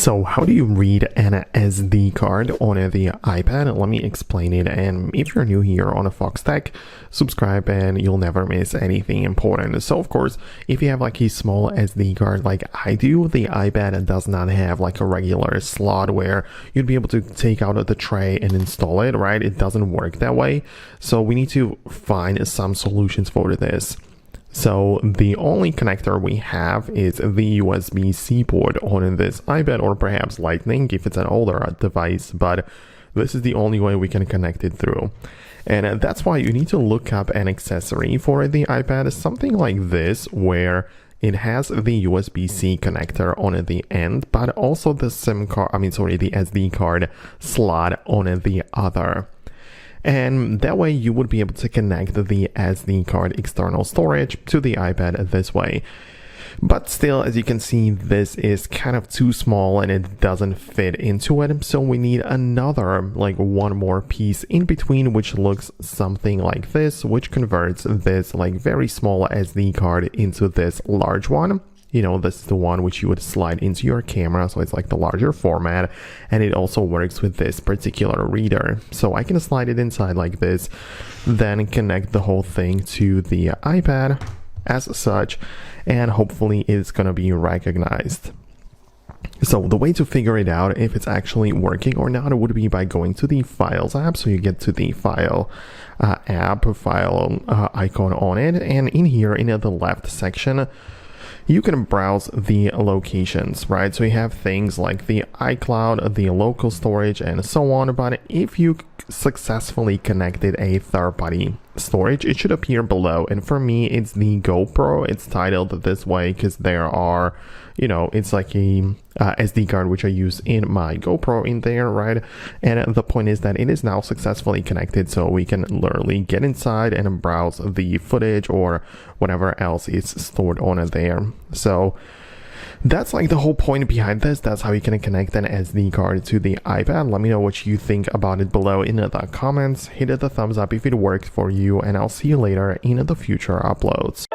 So how do you read an SD card on the iPad? Let me explain it, and if you're new here on a Foxtecc, subscribe and you'll never miss anything important. So of course, if you have like a small SD card like I do, the iPad does not have like a regular slot where you'd be able to take out the tray and install it, right? It doesn't work that way. So we need to find some solutions for this. So the only connector we have is the USB-C port on this iPad, or perhaps Lightning if it's an older device, but this is the only way we can connect it through. And that's why you need to look up an accessory for the iPad, something like this, where it has the USB-C connector on the end, but also the the SD card slot on the other. And that way you would be able to connect the SD card external storage to the iPad this way. But still, as you can see, this is kind of too small and it doesn't fit into it. So we need another, like one more piece in between, which looks something like this, which converts this like very small SD card into this large one. You know, this is the one which you would slide into your camera, so it's like the larger format, and it also works with this particular reader. So I can slide it inside like this, then connect the whole thing to the iPad as such, and hopefully it's gonna be recognized. So the way to figure it out if it's actually working or not would be by going to the Files app. So you get to the File icon on it, and in here in the left section, you can browse the locations, right? So you have things like the iCloud, the local storage, and so on. But if you successfully connected a third-party storage, it should appear below. And for me, it's the GoPro. It's titled this way because there are, you know, it's like a SD card which I use in my GoPro in there, right? And the point is that it is now successfully connected, so we can literally get inside and browse the footage or whatever else is stored on it there. So that's like the whole point behind this. That's how you can connect an SD card to the iPad. Let me know what you think about it below in the comments. Hit the thumbs up if it worked for you, and I'll see you later in the future uploads.